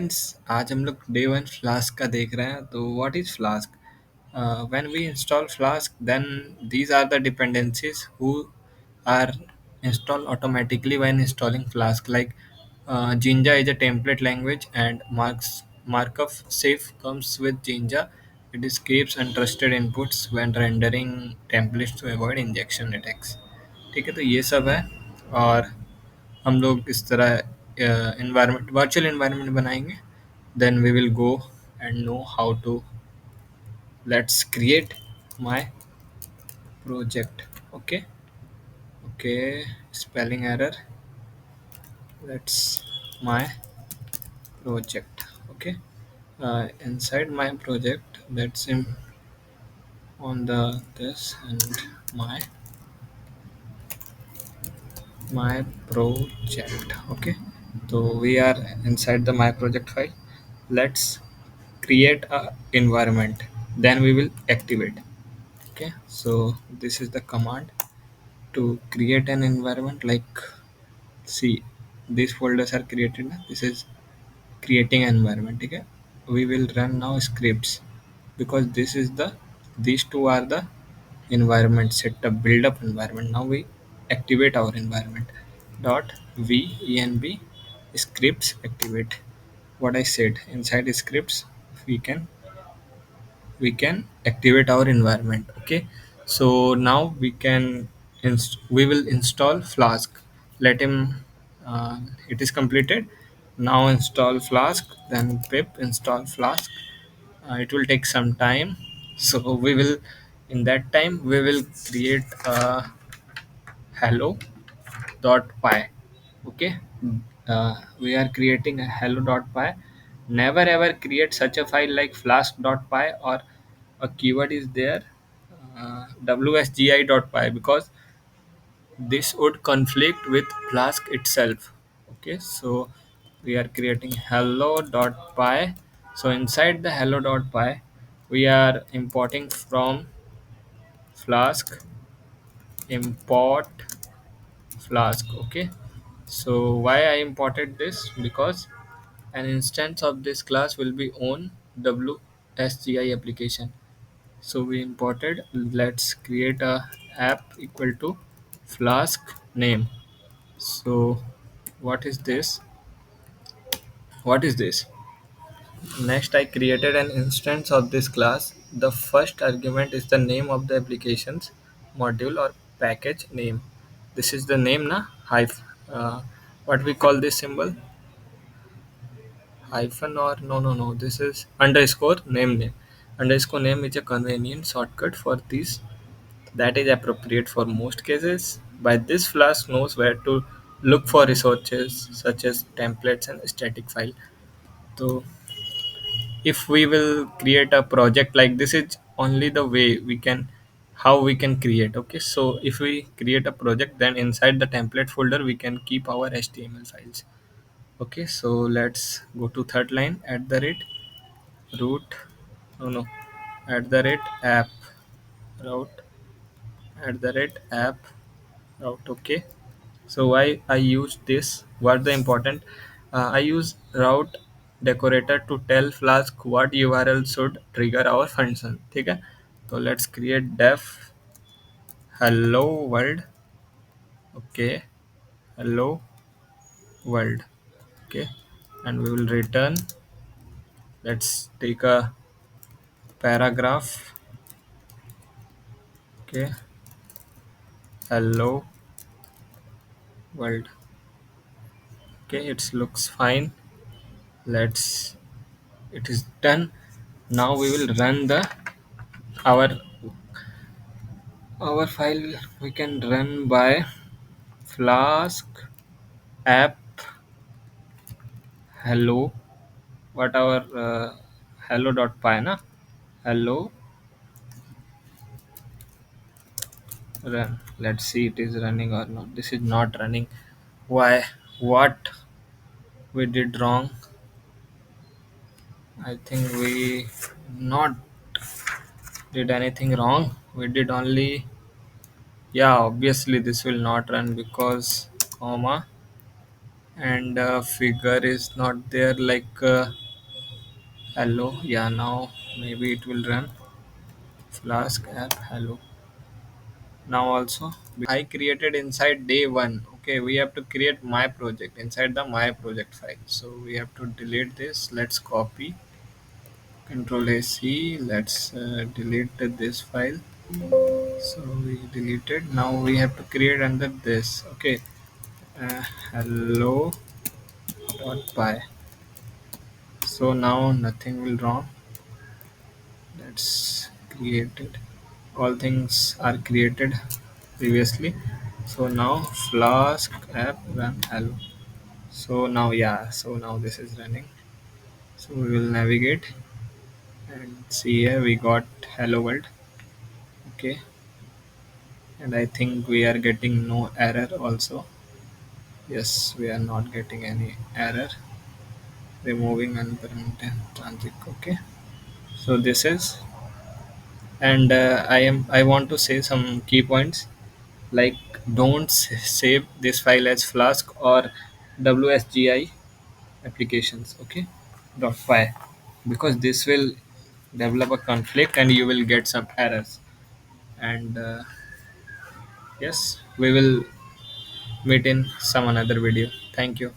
Friends, आज हम लोग डे वन फ्लास्क का देख रहे हैं। तो what is Flask? When we install Flask, then these are the dependencies who are installed automatically when installing flask. Like Jinja is a template language and markup safe comes with Jinja. It scrapes untrusted inputs when rendering templates to avoid injection attacks. ठीक है, तो ये सब है। और हम लोग इस तरह इन्वायरमेंट वर्चुअल इन्वायरमेंट बनाएंगे। Then we will go and know how to let's create my project. Okay, okay, spelling error. Let's my project. Okay, inside my project, that's in on the this and my my project. Okay, so we are inside the my project file. Let's create a environment, then we will activate. Okay, so this is the command to create an environment. Like, see, these folders are created na? This is creating an environment. Okay, we will run now scripts, because this is the these two are the environment setup build up environment. Now we activate our environment. Dot venv scripts activate. What I said, inside scripts we can activate our environment. Okay, so now we will install Flask. Let him it is completed. Now install Flask, then pip install Flask. It will take some time, so we will in that time we will create a hello.py. Okay, we are creating a hello.py. Never ever create such a file like flask.py, or a keyword is there, wsgi.py, because this would conflict with Flask itself. Okay, so we are creating hello.py. So inside the hello.py we are importing from Flask, import Flask. Okay, so why I imported this? Because an instance of this class will be on wsgi application. So we imported. Let's create a app equal to Flask name. So what is this? What is this? Next, I created an instance of this class. The first argument is the name of the application's module or package name. This is the name, na? What we call this symbol? Hyphen, or no. This is underscore name. Underscore name is a convenient shortcut for this that is appropriate for most cases. By this, Flask knows where to look for resources such as templates and static file. So if we will create a project like this, is only the way we can how we can create. Okay, so if we create a project, then inside the template folder we can keep our html files. Okay, so let's go to third line, at the rate root no at the rate app route at the rate app route. Okay, so why I use this, what the important, I use route decorator to tell Flask what url should trigger our function. ठीक है, so let's create def hello world. Okay, hello world. Okay, and we will return, let's take a paragraph. Okay, hello world. Okay, it looks fine. Let's It is done. Now we will run the our file. We can run by Flask app hello. What our hello.py na hello run. Let's see it is running or not. This is not running. Why? What we did wrong? I think we not did anything wrong. We did only, yeah, obviously this will not run because comma and figure is not there, like hello. Yeah, now maybe it will run. Flask app hello. Now also I created inside day one. Okay, we have to create my project inside the my project file, so we have to delete this. Let's copy, control a c. Let's delete this file. So we deleted. Now we have to create under this. Okay, hello dot py. So now nothing will wrong. That's created. All things are created previously. So now Flask app run hello. So now, yeah, so now this is running. So we will navigate and see here we got hello world. Okay, and I think we are getting no error also. Yes, we are not getting any error. Removing unpermitted transit. Okay, so this is, and I want to say some key points, like don't save this file as Flask or WSGI applications. Okay, dot py, because this will develop a conflict and you will get some errors. And yes, we will meet in some another video. Thank you.